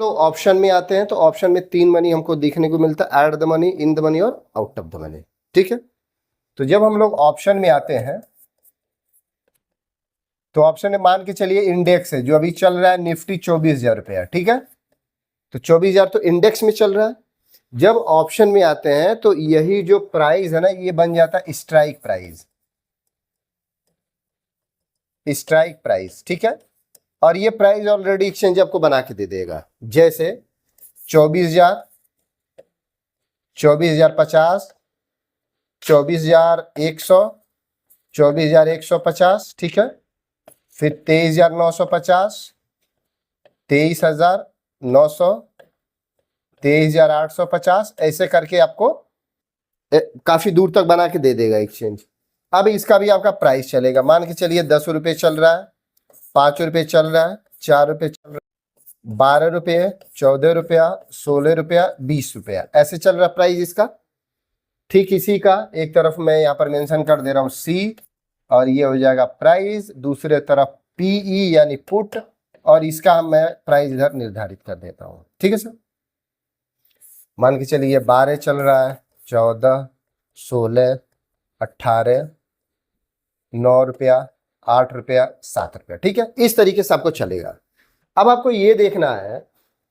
तो ऑप्शन में आते हैं तो ऑप्शन में 3 मनी हमको देखने को मिलता है, add the money, in the money और आउट ऑफ द मनी। ठीक है, तो जब हम लोग ऑप्शन में आते हैं तो ऑप्शन में मान के चलिए इंडेक्स है जो अभी चल रहा है निफ्टी 24,000 रुपया। ठीक है, तो 24,000 तो इंडेक्स में चल रहा है। जब ऑप्शन में आते हैं तो यही जो प्राइस है ना ये बन जाता है स्ट्राइक प्राइस, स्ट्राइक प्राइस। ठीक है, और ये प्राइस ऑलरेडी एक्सचेंज आपको बना के दे देगा, जैसे 24,000, 24,050, 24,100, 24,150। ठीक है, फिर 23,950, 23,900, 23,850, ऐसे करके आपको काफी दूर तक बना के दे देगा एक्सचेंज। अब इसका भी आपका प्राइस चलेगा, मान के चलिए 10 रुपये चल रहा है, 5 रुपये चल रहा है, 4 रुपये चल रहा है, 12 रुपये, 14 रुपया, 16 रुपया, 20 रुपया, ऐसे चल रहा प्राइस इसका। ठीक इसी का एक तरफ मैं यहाँ पर मेंशन कर दे रहा हूँ सी, और ये हो जाएगा प्राइस, दूसरे तरफ पीई यानी पुट, और इसका मैं प्राइस इधर निर्धारित कर देता हूँ। ठीक है सर, मान के चलिए 12 चल रहा है, 14, 16, 18, 9 रुपया, 8 रुपया, 7 रुपया। ठीक है, इस तरीके से आपको चलेगा। अब आपको ये देखना है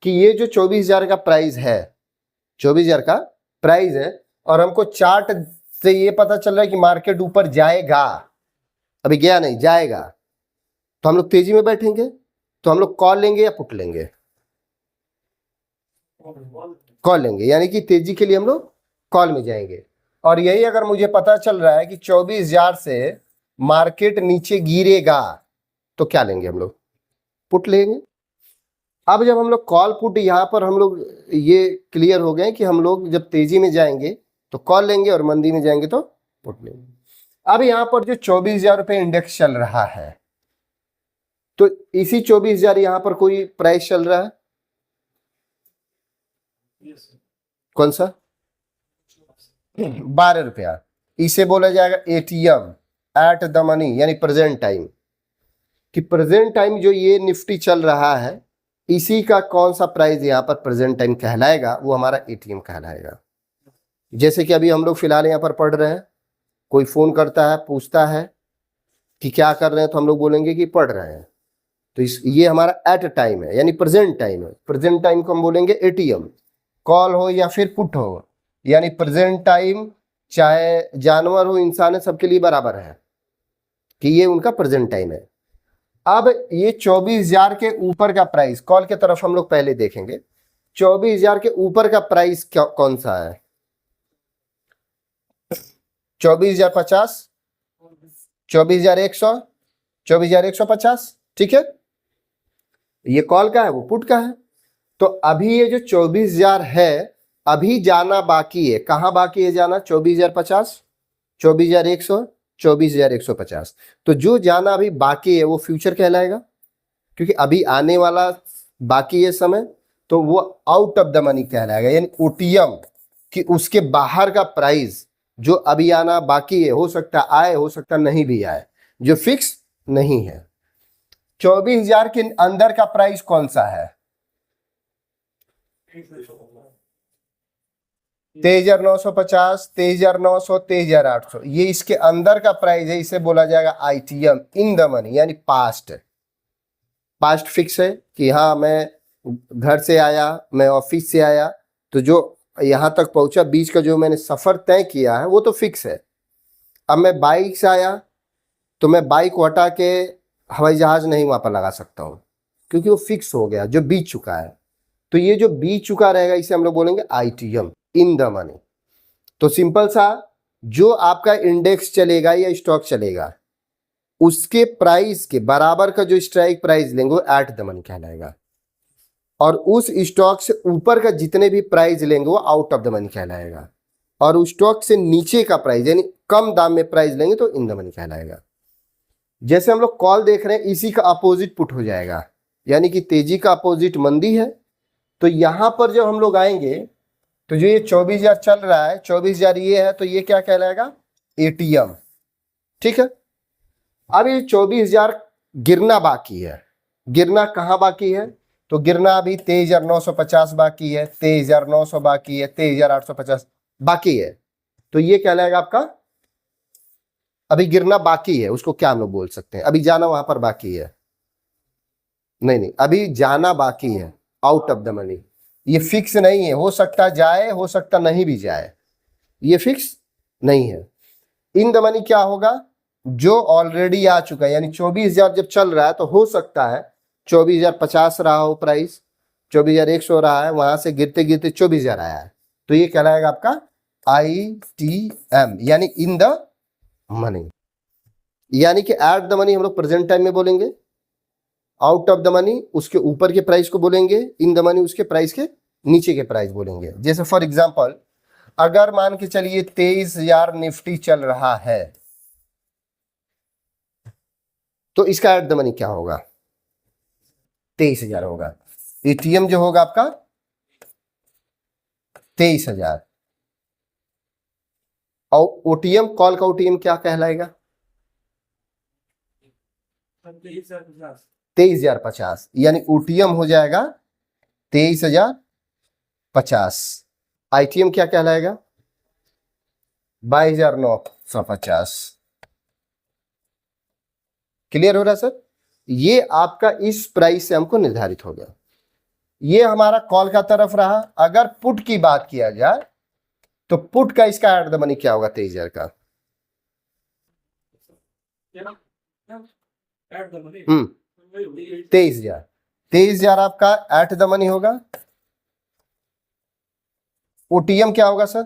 कि ये जो 24,000 का प्राइस है, 24,000 का प्राइस है, और हमको चार्ट से ये पता चल रहा है कि मार्केट ऊपर जाएगा, अभी गया नहीं, जाएगा, तो हम लोग तेजी में बैठेंगे, तो हम लोग कॉल लेंगे या पुट लेंगे? कॉल लेंगे, यानी कि तेजी के लिए हम लोग कॉल में जाएंगे। और यही अगर मुझे पता चल रहा है कि 24,000 से मार्केट नीचे गिरेगा तो क्या लेंगे हम लोग? पुट लेंगे। अब जब हम लोग कॉल पुट, यहाँ पर हम लोग ये क्लियर हो गए कि हम लोग जब तेजी में जाएंगे तो कॉल लेंगे और मंदी में जाएंगे तो पुट लेंगे। अब यहाँ पर जो 24,000 रुपये इंडेक्स चल रहा है, तो इसी 24,000 यहाँ पर कोई प्राइस चल रहा है, कौन सा? 12 रुपया। इसे बोला जाएगा एटीएम, एट द मनी, यानी प्रेजेंट टाइम, कि प्रेजेंट टाइम जो ये निफ्टी चल रहा है इसी का कौन सा प्राइस यहाँ पर प्रेजेंट टाइम कहलाएगा, वो हमारा एटीएम कहलाएगा। जैसे कि अभी हम लोग फिलहाल यहाँ पर पढ़ रहे हैं, कोई फोन करता है, पूछता है कि क्या कर रहे हैं, तो हम लोग बोलेंगे कि पढ़ रहे हैं, तो ये हमारा एट टाइम है, यानी प्रेजेंट टाइम है। प्रेजेंट टाइम को हम बोलेंगे एटीएम। कॉल हो या फिर पुट हो, यानी प्रेजेंट टाइम चाहे जानवर हो, इंसान है, सबके लिए बराबर है कि ये उनका प्रेजेंट टाइम है। अब ये 24,000 के ऊपर का प्राइस, कॉल के तरफ हम लोग पहले देखेंगे, 24,000 के ऊपर का प्राइस कौन सा है? 24,050, 24,100, 24,150। ठीक है, ये कॉल का है, वो पुट का है। तो अभी ये जो 24,000 है अभी जाना बाकी है, कहां बाकी है जाना? 24,050, 24,100, 24,150। तो जो जाना अभी बाकी है वो फ्यूचर कहलाएगा, क्योंकि अभी आने वाला बाकी है समय, तो वो आउट ऑफ द मनी कहलाएगा, यानी ओटीएम, कि उसके बाहर का प्राइस जो अभी आना बाकी है, हो सकता आए, हो सकता नहीं भी आए, जो फिक्स नहीं है। 24,000 के अंदर का प्राइस कौन सा है? 23,950, 23,900, 23,800, ये इसके अंदर का प्राइस है, इसे बोला जाएगा आईटीएम, इन द मनी, यानी पास्ट। पास्ट फिक्स है कि हाँ मैं घर से आया, मैं ऑफिस से आया, तो जो यहां तक पहुंचा, बीच का जो मैंने सफर तय किया है वो तो फिक्स है। अब मैं बाइक से आया तो मैं बाइक को हटा के हवाई जहाज नहीं वहां पर लगा सकता हूं, क्योंकि वो फिक्स हो गया, जो बीत चुका है। तो ये जो बीत चुका रहेगा इसे हम लोग बोलेंगे आईटीएम, इन द मनी। तो सिंपल सा, जो आपका इंडेक्स चलेगा या स्टॉक चलेगा उसके प्राइस के बराबर का जो स्ट्राइक प्राइस लेंगे वो एट द मनी कहलाएगा, और उस स्टॉक से ऊपर का जितने भी प्राइस लेंगे वो आउट ऑफ द मनी कहलाएगा, और उस स्टॉक से नीचे का प्राइस यानी कम दाम में प्राइस लेंगे तो इन द मनी कहलाएगा। जैसे हम लोग कॉल देख रहे हैं, इसी का अपोजिट पुट हो जाएगा, यानी कि तेजी का अपोजिट मंदी है। तो यहां पर जब हम लोग आएंगे तो जो ये 24,000 चल रहा है, 24,000 ये है, तो ये क्या कहलाएगा? एटीएम। ठीक है, अब ये 24,000 गिरना बाकी है। गिरना कहां बाकी है? तो गिरना अभी 23,950 बाकी है, 23,900 बाकी है, 23,850 बाकी है। तो ये कहलाएगा आपका अभी गिरना बाकी है, उसको क्या हम लोग बोल सकते हैं, अभी जाना वहां पर बाकी है, नहीं अभी जाना बाकी है, आउट ऑफ द मनी। ये फिक्स नहीं है, हो सकता जाए, हो सकता नहीं भी जाए, ये फिक्स नहीं है। इन द मनी क्या होगा, जो ऑलरेडी आ चुका है, यानी 24,000 जब चल रहा है तो हो सकता है 24,050 रहा हो प्राइस, 24,100 रहा है, वहां से गिरते गिरते 24,000 आया है, तो ये कहलाएगा आपका ITM, यानी इन द मनी। यानी कि एट द मनी हम लोग प्रेजेंट टाइम में बोलेंगे, आउट ऑफ द मनी उसके ऊपर के प्राइस को बोलेंगे, इन द मनी उसके प्राइस के नीचे के प्राइस बोलेंगे। जैसे फॉर एग्जांपल अगर मान के चलिए 23,000 निफ्टी चल रहा है, तो इसका एट द मनी क्या होगा, 23,000 होगा। एटीएम जो होगा आपका 23,000, और ओटीएम कॉल का ओटीएम क्या कहलाएगा, 23,050, यानी ओटीएम हो जाएगा 23,050। आईटीएम क्या कहलाएगा 22,950। क्लियर हो रहा है सर? ये आपका इस प्राइस से हमको निर्धारित हो गया। ये हमारा कॉल का तरफ रहा। अगर पुट की बात किया जाए तो पुट का इसका एट द मनी क्या होगा 23,000 का, 23,000 आपका एट द मनी होगा। ओटीएम क्या होगा सर,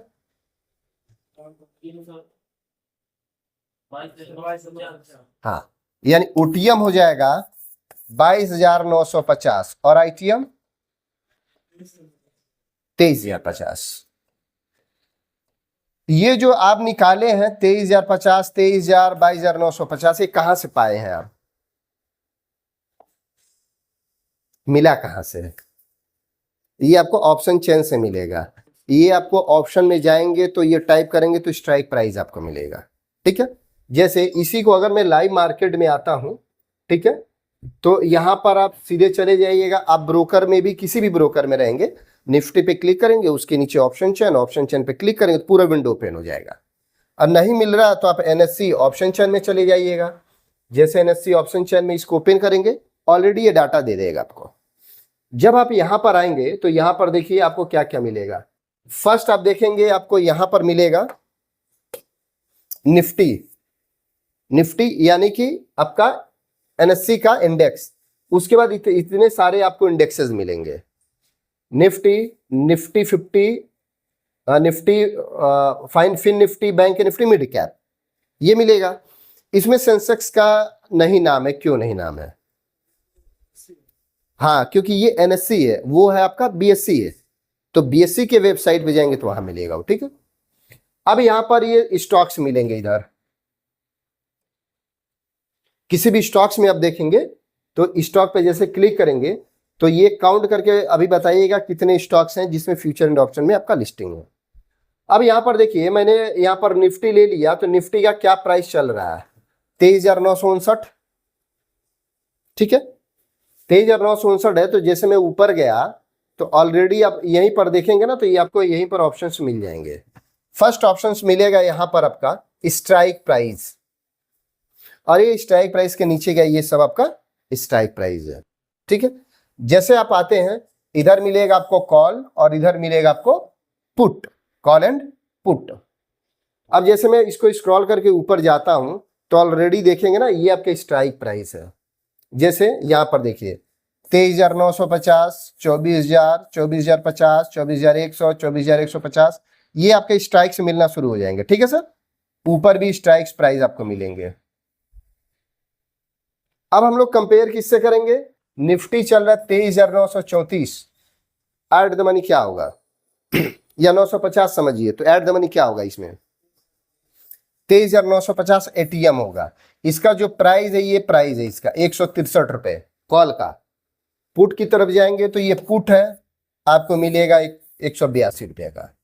हाँ, यानी ओटीएम हो जाएगा 22,950 और आईटीएम 23,050। ये जो आप निकाले हैं 23,050, 23,000, 22,950, ये कहां से पाए हैं आप, मिला कहां से? ये आपको ऑप्शन चेन से मिलेगा। ये आपको ऑप्शन में जाएंगे तो ये टाइप करेंगे तो स्ट्राइक प्राइस आपको मिलेगा, ठीक है। जैसे इसी को अगर मैं लाइव मार्केट में आता हूं, ठीक है, तो यहां पर आप सीधे चले जाइएगा। आप ब्रोकर में भी, किसी भी ब्रोकर में रहेंगे, निफ्टी पे क्लिक करेंगे, उसके नीचे ऑप्शन चेन पे क्लिक करेंगे तो पूरा विंडो ओपन हो जाएगा। और नहीं मिल रहा तो आप एनएससी ऑप्शन चेन में चले जाइएगा। जैसे एनएससी ऑप्शन चेन में इसको ओपन करेंगे, ऑलरेडी ये डाटा दे देगा आपको। जब आप यहां पर आएंगे तो यहां पर देखिए आपको क्या क्या मिलेगा। फर्स्ट आप देखेंगे आपको यहां पर मिलेगा निफ्टी यानी कि आपका एनएससी का इंडेक्स। उसके बाद इतने सारे आपको इंडेक्सेस मिलेंगे, Nifty 50, Nifty fin Nifty, bank Nifty, mid cap, ये मिलेगा। इसमें सेंसेक्स का नहीं नाम है, क्यों नहीं नाम है? हाँ, क्योंकि ये एनएससी है, वो है आपका बीएससी है, तो बीएससी के वेबसाइट पे जाएंगे तो वहां मिलेगा वो, ठीक है। अब यहां पर ये स्टॉक्स मिलेंगे, इधर किसी भी स्टॉक्स में आप देखेंगे तो स्टॉक पे जैसे क्लिक करेंगे तो ये काउंट करके अभी बताइएगा कितने स्टॉक्स हैं जिसमें फ्यूचर एंड ऑप्शन में आपका लिस्टिंग है। अब यहां पर देखिए, मैंने यहां पर निफ्टी ले लिया तो निफ्टी का क्या प्राइस चल रहा है, 23,959, ठीक है, 23,959 है। तो जैसे मैं ऊपर गया तो ऑलरेडी आप यहीं पर देखेंगे ना, तो ये आपको यहीं पर ऑप्शंस मिल जाएंगे। फर्स्ट ऑप्शंस मिलेगा यहां पर आपका स्ट्राइक प्राइस, और ये स्ट्राइक प्राइस के नीचे का ये सब आपका स्ट्राइक प्राइस है, ठीक है। जैसे आप आते हैं, इधर मिलेगा आपको कॉल और इधर मिलेगा आपको पुट, कॉल एंड पुट। अब जैसे मैं इसको स्क्रॉल करके ऊपर जाता हूं तो ऑलरेडी देखेंगे ना, ये आपके स्ट्राइक प्राइस है। जैसे यहां पर देखिए 23,950, 24,000, 24,050, 24,100, 24,150, ये आपके स्ट्राइक्स मिलना शुरू हो जाएंगे, ठीक है सर। ऊपर भी स्ट्राइक्स प्राइस आपको मिलेंगे। अब हम लोग कंपेयर किससे करेंगे, निफ्टी चल रहा है 23,934, एट द मनी क्या होगा या 950 समझिए, तो एट द मनी क्या होगा इसमें, 23,950 एटीएम होगा। इसका जो प्राइस है, ये प्राइस है इसका 163 रुपए कॉल का। पुट की तरफ जाएंगे तो ये पुट है, आपको मिलेगा 182 रुपए का,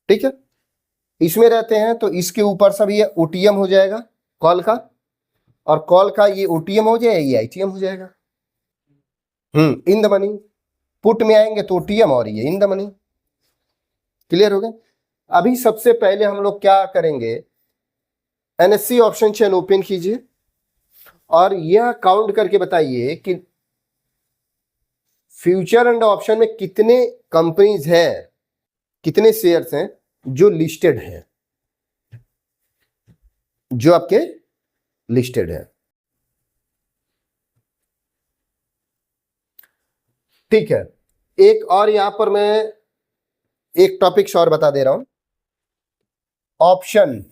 ठीक है। इसमें रहते हैं तो इसके ऊपर सब ये ओटीएम हो जाएगा कॉल का, और कॉल का ये ओटीएम हो जाएगा, ये आईटीएम हो जाएगा। इन द मनी पुट में आएंगे तो टीएम और ये इन द मनी। क्लियर हो गया? अभी सबसे पहले हम लोग क्या करेंगे, एनएससी ऑप्शन चेन ओपन कीजिए और यह काउंट करके बताइए कि फ्यूचर एंड ऑप्शन में कितने कंपनीज हैं, कितने शेयर्स हैं जो लिस्टेड हैं, जो आपके लिस्टेड है। ठीक है, एक और यहां पर मैं एक टॉपिक और बता दे रहा हूं, ऑप्शन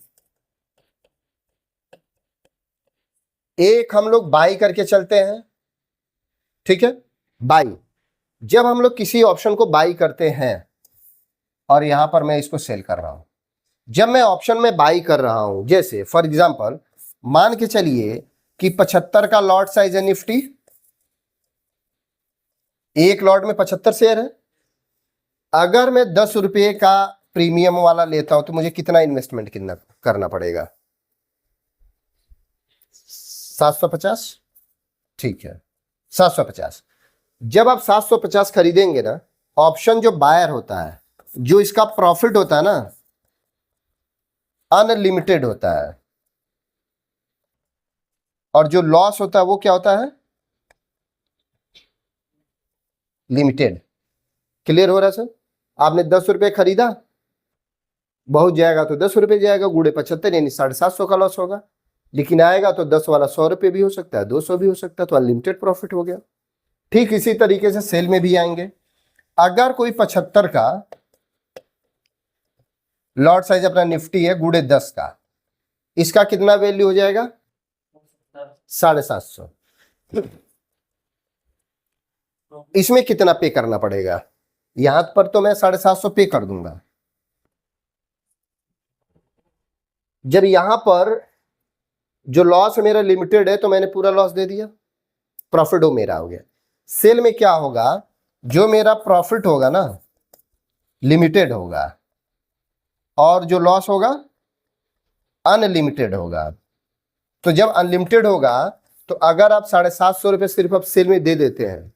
एक हम लोग बाई करके चलते हैं। ठीक है, बाई, जब हम लोग किसी ऑप्शन को बाई करते हैं और यहां पर मैं इसको सेल कर रहा हूं, जब मैं ऑप्शन में बाई कर रहा हूं, जैसे फॉर एग्जांपल मान के चलिए कि 75 का लॉट साइज है निफ्टी, एक लॉट में 75 शेयर है। अगर मैं 10 रुपए का प्रीमियम वाला लेता हूं तो मुझे कितना इन्वेस्टमेंट करना पड़ेगा? 750। ठीक है, 750। जब आप 750 खरीदेंगे ना, ऑप्शन जो बायर होता है, जो इसका प्रॉफिट होता है ना, अनलिमिटेड होता है, और जो लॉस होता है वो क्या होता है? लिमिटेड। क्लियर हो रहा है सर? आपने 10 रुपए खरीदा, बहुत जाएगा तो 10 रुपए जाएगा, गुड़े 75 यानी 750 का लॉस होगा। लेकिन आएगा तो 10 वाला 100 रुपए भी हो सकता है, 200 भी हो सकता है, तो अनलिमिटेड प्रॉफिट हो गया। ठीक इसी तरीके से सेल में भी आएंगे। अगर कोई 75 का लॉट साइज अपना निफ्टी है, गुड़े 10 का, इसका कितना वैल्यू हो जाएगा? 750। इसमें कितना पे करना पड़ेगा? यहां पर तो मैं 750 पे कर दूंगा। जब यहां पर जो लॉस मेरा लिमिटेड है तो मैंने पूरा लॉस दे दिया, प्रॉफिट हो मेरा हो गया। सेल में क्या होगा, जो मेरा प्रॉफिट होगा ना, लिमिटेड होगा, और जो लॉस होगा अनलिमिटेड होगा। तो जब अनलिमिटेड होगा तो अगर आप 750 रुपए सिर्फ आप सेल में दे देते हैं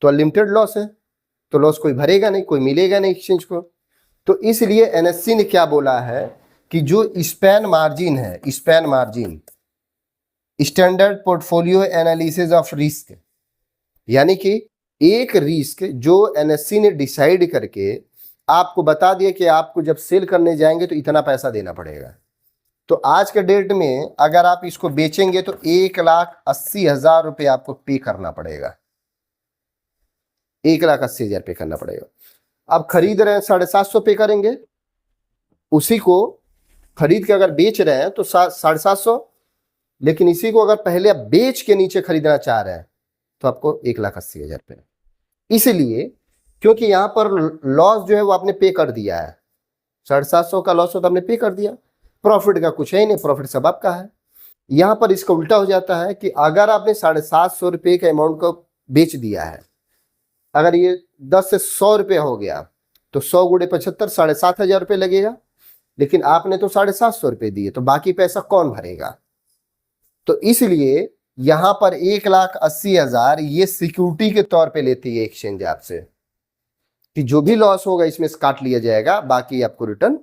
तो अनलिमिटेड लॉस है, तो लॉस कोई भरेगा नहीं, कोई मिलेगा नहीं एक्सचेंज को। तो इसलिए एनएससी ने क्या बोला है कि जो स्पैन मार्जिन है, span margin, standard portfolio analysis of risk, यानी कि एक रिस्क जो एनएससी ने डिसाइड करके आपको बता दिया कि आपको जब सेल करने जाएंगे तो इतना पैसा देना पड़ेगा। तो आज के डेट में अगर आप इसको बेचेंगे तो 1,80,000 रुपये आपको पे करना पड़ेगा, 1,80,000 पे करना पड़ेगा। अब खरीद रहे हैं 750 पे करेंगे, उसी को खरीद के अगर बेच रहे हैं तो 750, लेकिन इसी को अगर पहले आप बेच के नीचे खरीदना चाह रहे हैं तो आपको 1,80,000 पे। इसलिए क्योंकि यहां पर लॉस जो है वो आपने पे कर दिया है, 750 का लॉस होता आपने पे कर दिया, प्रॉफिट का कुछ है ही नहीं, प्रॉफिट सब आपका है। यहां पर इसका उल्टा हो जाता है कि अगर आपने 750 रुपये के अमाउंट को बेच दिया है, अगर ये 10 से 100 रुपये हो गया तो 100 गुणे 75, 7,500 रुपये लगेगा। लेकिन आपने तो 750 रुपये दिए, तो बाकी पैसा कौन भरेगा? तो इसलिए यहां पर 1,80,000 ये सिक्योरिटी के तौर पे लेती है एक्सचेंज आपसे कि जो भी लॉस होगा इसमें से काट लिया जाएगा, बाकी आपको रिटर्न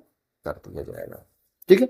कर दिया जाएगा। ठीक है।